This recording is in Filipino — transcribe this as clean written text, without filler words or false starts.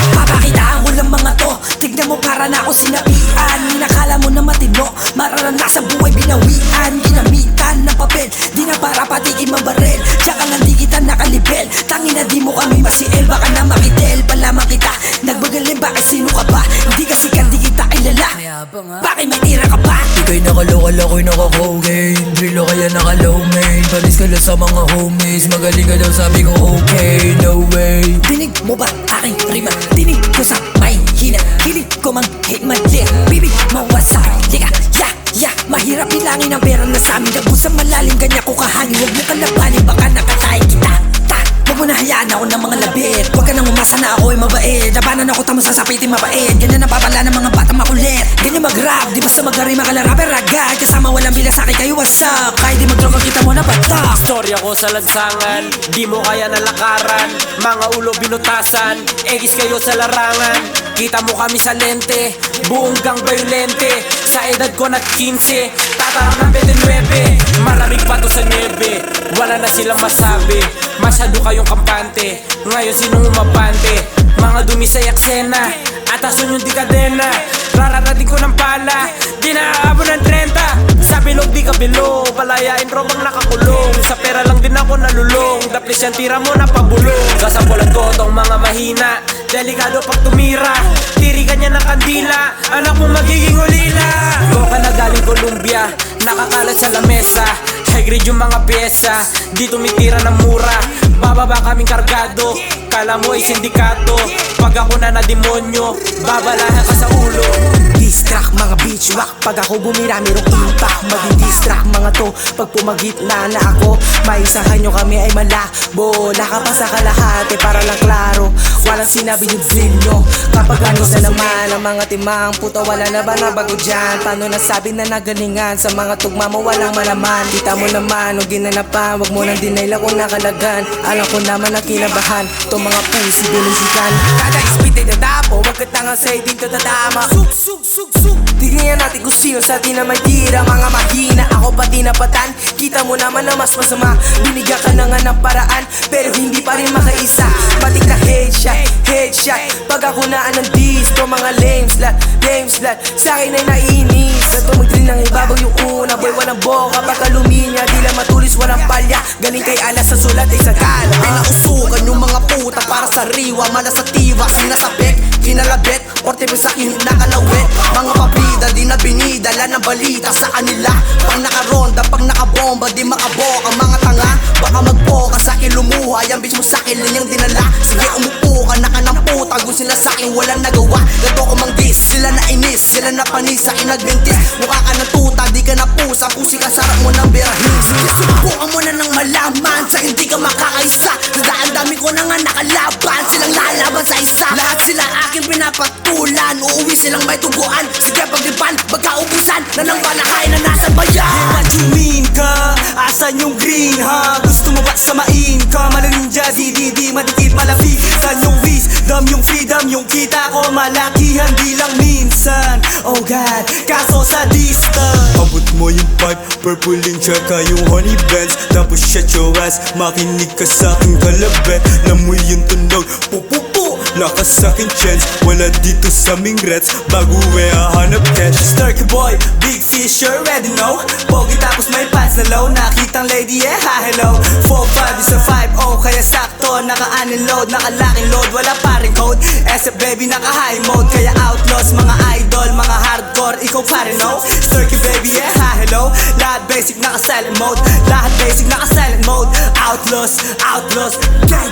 Papakitaan ko lang mga to, tignan mo para na ako sinabihan. Inakala mo na matino, mararanasan buhay binawian. Ginamitan ng papel, di na para patigin mabarel. Tsaka lang di kita nakalibel, tangin na di mo kami masiel. Baka na makitel, palaman kita, nagbagaling bakit sino ka ba? Hindi kasi di kita kilala, bakit may tira ka ba? Ika'y nakalokal, ako'y naka-cocaine. Drilo kaya naka-low main. Panis ka lang sa mga homies. Magaling ka daw sabi ko okay, no way. Dinig mo ba aking rima? Dinig ko sa may hina, hilig ko mang hit mali. Bibig mawasak, liga, ya mahirap bilangin ang pera na sa amin. Nabusang malalim, ganyan ko kahangin. Huwag mo kalabanin, baka nakatay kita. Huwag mo na hayaan ako ng mga labit. Huwag ka nang umasa na ako'y mabait. Labanan ako tamo sa sapitin mabait. Ganyan ang babala ng mga bata makulit. Ganyan mag-rap, di basta mag-rima ka lang rapper agad. Kasama walang bilang sa'kin kayo wasak. Kahit di mag-droga kita mo na batak. Storya ko sa lansangan, di mo kaya nalakaran. Mga ulo binutasan, egis kayo sa larangan. Kita mo kami sa lente, buong gang violente. Sa edad ko na 15, tatarang ng 29. Malamig pa to sa niebe, wala na silang masabi. Masyado kayong kampante, ngayon sinong umabante? Mga dumi sa yaksena, atason yung di kadena. Rararating ko ng pala, di naaabot ng 30. Sa bilog di ka bilo, palayain robang nakakulong. Sa pera lang din ako nalulong, daplis yan tira mo na pabulong. Kasampulan ko tong mga mahina, delikado pag tumira. Tiri ka niya ng kandila, anak mo magiging ulila. Boka na galing Columbia, nakakalat sa lamesa. High grade yung mga pyesa, di tumitira ng mura. Bababa kaming kargado, kala mo ay sindikato. Pag ako na demonyo, babalahan ka sa ulo. Distract mga beach rock, pag ako bumira merong impact. Madi-distract mga to, pag pumagitna na ako. Maisahan nyo kami ay malabo, nakapasa ka lahat para lang klaro. Walang sinabi yung drill nyo, kapag anisa naman ang mga timang puto. Wala na ba na bago dyan? Paano nasabi na nagalingan? Sa mga tugma mo walang malaman. Kita mo naman o ginanapan, wag mo nang dinaila kung nakalagan. Alam ko naman ang kinabahan, to mga pusi binisikan. Kada ispitin na tapo, wag ka tangang sa dito tatama. Suk. Tignan natin kung sino sa atin na may tira. Mga mahina, ako pati napatan. Kita mo naman na mas masama, binigyan ka na nga ng paraan, pero hindi pa rin makaisa. Patik na headshot, pag ako naan ng disco. Mga lame slut, sa'kin ay naiinis. Gato mag-drill ng ibabaw yung una, boy walang boka, baka luminya. Di lang matulis, walang palya, galing kay alas sa sulat ay sa gala. Pinausukan yung mga puta para sa riwa, malasativa, sinasabek, kinalabet, orte sa akin nakalawet. Mga pabida, di na binidala ng balita sa kanila. Pag nakaronda, pag nakabomba, di makaboka. Mga tanga, baka magboka sa akin lumuha. Yung bitch mo sa akin, linyang dinala. Sige umupo ka, naka ng puta. Kung sila sa akin walang nagawa, gato ko mang dis. Sila na inis, sila na panis, sa akin nagbintis. Mukha ka ng tuta, di ka na pusa. Pusi ka, sarap mo ng berahis. Subukan mo na ng malaman, sa hindi ka makakaisa. Sa daan-dami ko na nga nakalaban, silang lalaban sa isa. Lahat sila aking pinapatulan, uuwi silang may tubuan. Sige pagdipan, magkaubusan na ng balakay na nasa bayan. What you mean ka? Asan yung green ha? Gusto mo ba samain ka? Malaninja, di madikit malapit. San yung wisdom, yung freedom, yung kita ko malakihan di lang minsan. Oh God, kaso sa distance. Abot mo yung pipe, purpling tsaka yung honey bands. Tapos shut your ass, makinig ka sa'king kalabet. Namoy yung tunog, pupupu, lakas sa'king chance. Wala dito sa aming rats, bago hahanap cash. Sturky boy, big fish, you already know. Pogi tapos may pants na low, nakitang lady, yeah, ha, hello. 4-5 is a 5-0, kaya sakto. Naka-unload, naka-locking load, wala pa rin code. SF baby, naka-high mode, kaya outlaws. Mga idol, mga hardcore, ikaw pa rin, no? Sturky baby, yeah, ha, hello. Lahat basic, naka-silent mode. Lahat basic, naka-silent mode. Outlaws, gang.